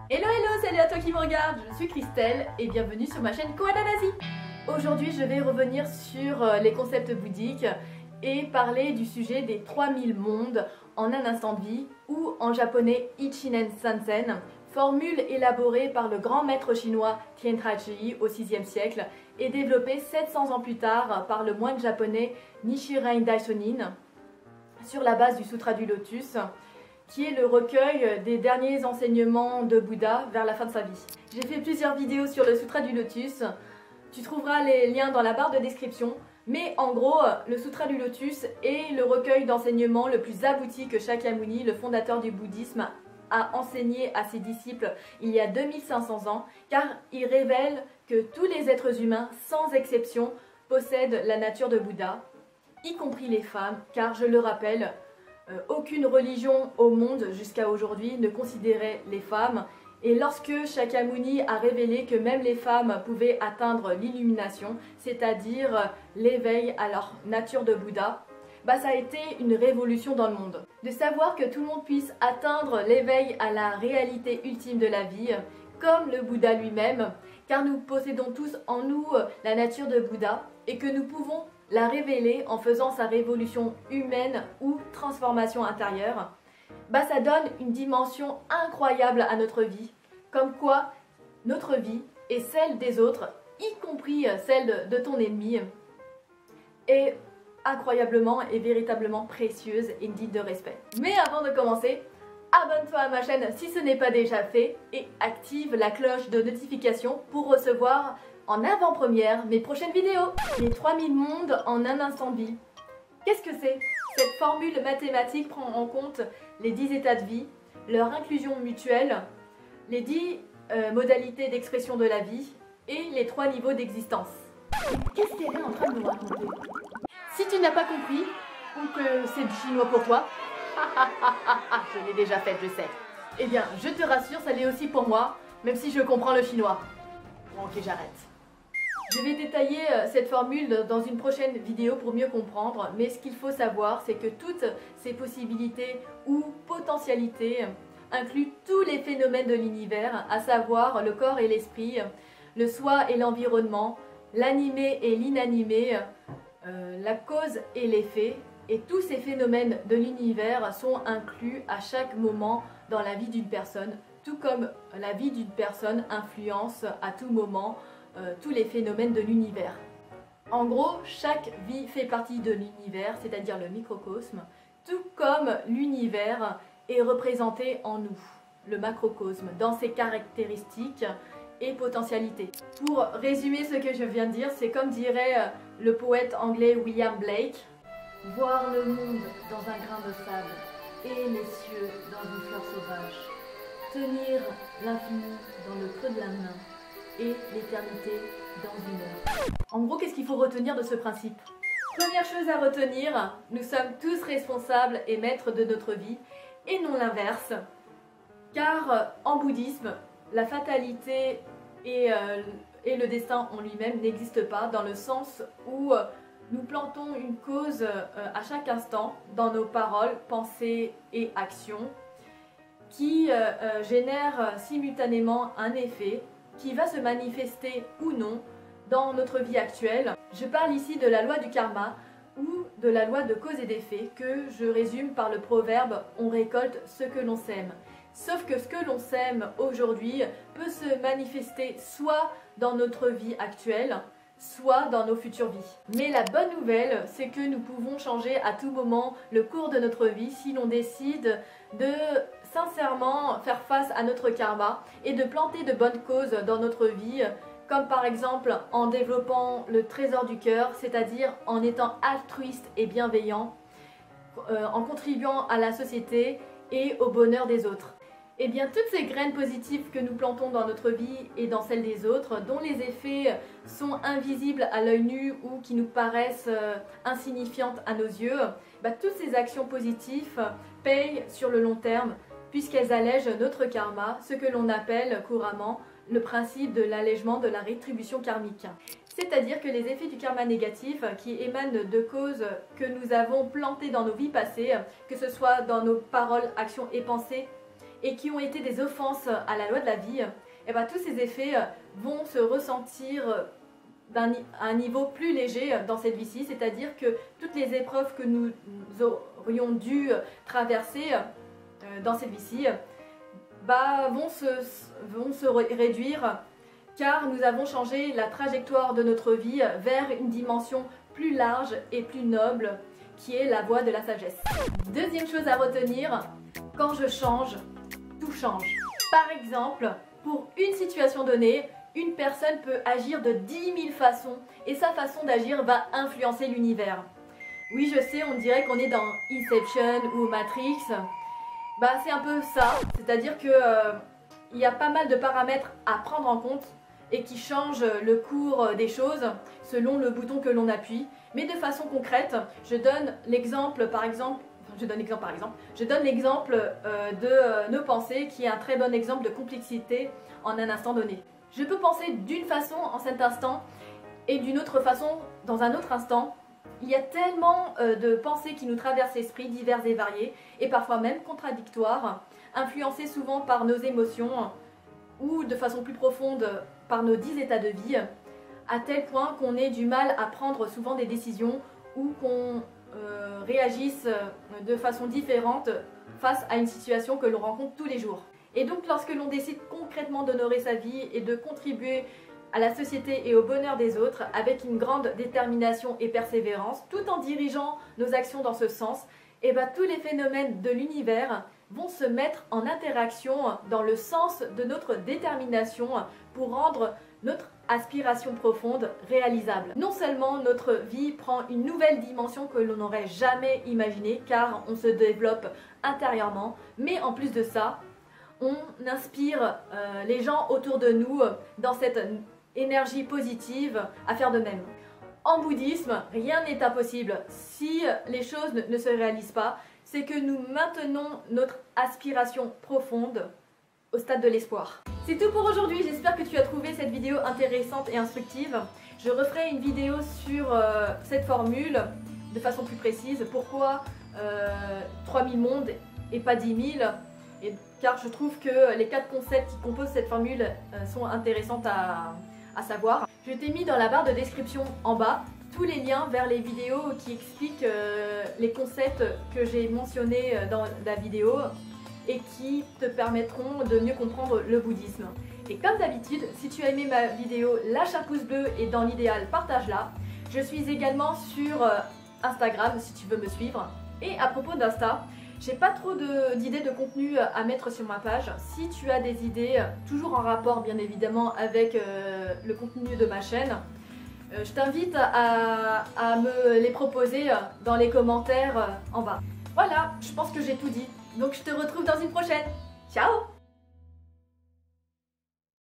Hello hello, salut à toi qui me regarde, je suis Christelle et bienvenue sur ma chaîne Koala Nazi. Aujourd'hui je vais revenir sur les concepts bouddhiques et parler du sujet des 3000 mondes en un instant de vie ou en japonais Ichinen Sansen, formule élaborée par le grand maître chinois Tian Traji au 6e siècle et développée 700 ans plus tard par le moine japonais Nichiren Daishonin sur la base du Sutra du Lotus, qui est le recueil des derniers enseignements de Bouddha vers la fin de sa vie. J'ai fait plusieurs vidéos sur le Sutra du Lotus, tu trouveras les liens dans la barre de description, mais en gros, le Sutra du Lotus est le recueil d'enseignements le plus abouti que Shakyamuni, le fondateur du bouddhisme, a enseigné à ses disciples il y a 2500 ans, car il révèle que tous les êtres humains, sans exception, possèdent la nature de Bouddha, y compris les femmes, car je le rappelle, aucune religion au monde jusqu'à aujourd'hui ne considérait les femmes, et lorsque Shakyamuni a révélé que même les femmes pouvaient atteindre l'illumination, c'est-à-dire l'éveil à leur nature de Bouddha, ça a été une révolution dans le monde. De savoir que tout le monde puisse atteindre l'éveil à la réalité ultime de la vie, comme le Bouddha lui-même, car nous possédons tous en nous la nature de Bouddha, et que nous pouvons la révéler en faisant sa révolution humaine ou transformation intérieure, ça donne une dimension incroyable à notre vie, comme quoi notre vie et celle des autres, y compris celle de ton ennemi, est incroyablement et véritablement précieuse et digne de respect. Mais avant de commencer, abonne-toi à ma chaîne si ce n'est pas déjà fait et active la cloche de notification pour recevoir en avant-première mes prochaines vidéos. Les 3000 mondes en un instant de vie. Qu'est-ce que c'est? Cette formule mathématique prend en compte les 10 états de vie, leur inclusion mutuelle, les 10 modalités d'expression de la vie et les 3 niveaux d'existence. Qu'est-ce qu'elle est en train de nous raconter? Si tu n'as pas compris, ou que c'est du chinois pour toi, je l'ai déjà fait, je sais. Eh bien, je te rassure, ça l'est aussi pour moi, même si je comprends le chinois. Bon, ok, j'arrête. Je vais détailler cette formule dans une prochaine vidéo pour mieux comprendre, mais ce qu'il faut savoir, c'est que toutes ces possibilités ou potentialités incluent tous les phénomènes de l'univers, à savoir le corps et l'esprit, le soi et l'environnement, l'animé et l'inanimé, la cause et l'effet, et tous ces phénomènes de l'univers sont inclus à chaque moment dans la vie d'une personne, tout comme la vie d'une personne influence à tout moment tous les phénomènes de l'univers. En gros, chaque vie fait partie de l'univers, c'est-à-dire le microcosme, tout comme l'univers est représenté en nous, le macrocosme, dans ses caractéristiques et potentialités. Pour résumer ce que je viens de dire, c'est comme dirait le poète anglais William Blake: voir le monde dans un grain de sable et les cieux dans une fleur sauvage, tenir l'infini dans le creux de la main et l'éternité dans une heure. En gros, qu'est-ce qu'il faut retenir de ce principe? Première chose à retenir, nous sommes tous responsables et maîtres de notre vie, et non l'inverse, car en bouddhisme, la fatalité et le destin en lui-même n'existent pas, dans le sens où nous plantons une cause à chaque instant dans nos paroles, pensées et actions, qui génère simultanément un effet qui va se manifester ou non dans notre vie actuelle. Je parle ici de la loi du karma ou de la loi de cause et d'effet que je résume par le proverbe « on récolte ce que l'on sème ». Sauf que ce que l'on sème aujourd'hui peut se manifester soit dans notre vie actuelle, soit dans nos futures vies. Mais la bonne nouvelle, c'est que nous pouvons changer à tout moment le cours de notre vie si l'on décide de sincèrement faire face à notre karma et de planter de bonnes causes dans notre vie, comme par exemple en développant le trésor du cœur, c'est-à-dire en étant altruiste et bienveillant, en contribuant à la société et au bonheur des autres. Eh bien, toutes ces graines positives que nous plantons dans notre vie et dans celle des autres, dont les effets sont invisibles à l'œil nu ou qui nous paraissent insignifiantes à nos yeux, toutes ces actions positives payent sur le long terme, puisqu'elles allègent notre karma, ce que l'on appelle couramment le principe de l'allègement de la rétribution karmique. C'est-à-dire que les effets du karma négatif qui émanent de causes que nous avons plantées dans nos vies passées, que ce soit dans nos paroles, actions et pensées, et qui ont été des offenses à la loi de la vie, et bien, tous ces effets vont se ressentir à un niveau plus léger dans cette vie-ci, c'est-à-dire que toutes les épreuves que nous aurions dû traverser dans cette vie-ci vont se réduire, car nous avons changé la trajectoire de notre vie vers une dimension plus large et plus noble, qui est la voie de la sagesse. Deuxième chose à retenir, quand je change, tout change. Par exemple, pour une situation donnée, une personne peut agir de 10 000 façons et sa façon d'agir va influencer l'univers. Oui, je sais, on dirait qu'on est dans Inception ou Matrix. C'est un peu ça, c'est-à-dire que il y a pas mal de paramètres à prendre en compte et qui changent le cours des choses selon le bouton que l'on appuie. Mais de façon concrète, je donne l'exemple de nos pensées, qui est un très bon exemple de complexité en un instant donné. Je peux penser d'une façon en cet instant et d'une autre façon dans un autre instant. Il y a tellement de pensées qui nous traversent l'esprit, diverses et variées, et parfois même contradictoires, influencées souvent par nos émotions ou de façon plus profonde par nos 10 états de vie, à tel point qu'on ait du mal à prendre souvent des décisions ou qu'on réagisse de façon différente face à une situation que l'on rencontre tous les jours. Et donc lorsque l'on décide concrètement d'honorer sa vie et de contribuer à la société et au bonheur des autres avec une grande détermination et persévérance, tout en dirigeant nos actions dans ce sens, tous les phénomènes de l'univers vont se mettre en interaction dans le sens de notre détermination pour rendre notre aspiration profonde réalisable. Non seulement notre vie prend une nouvelle dimension que l'on n'aurait jamais imaginée, car on se développe intérieurement, mais en plus de ça, on inspire les gens autour de nous dans cette énergie positive à faire de même. En bouddhisme, rien n'est impossible. Si les choses ne se réalisent pas, c'est que nous maintenons notre aspiration profonde au stade de l'espoir. C'est tout pour aujourd'hui, j'espère que tu as trouvé cette vidéo intéressante et instructive. Je referai une vidéo sur cette formule de façon plus précise. Pourquoi 3000 mondes et pas 10 000 ? Car je trouve que les 4 concepts qui composent cette formule sont intéressants à savoir. Je t'ai mis dans la barre de description en bas tous les liens vers les vidéos qui expliquent les concepts que j'ai mentionnés dans la vidéo et qui te permettront de mieux comprendre le bouddhisme. Et comme d'habitude, si tu as aimé ma vidéo, lâche un pouce bleu et dans l'idéal, partage-la. Je suis également sur Instagram si tu veux me suivre. Et à propos d'Insta, j'ai pas trop d'idées de contenu à mettre sur ma page. Si tu as des idées, toujours en rapport bien évidemment avec le contenu de ma chaîne, je t'invite à me les proposer dans les commentaires en bas. Voilà, je pense que j'ai tout dit. Donc je te retrouve dans une prochaine. Ciao!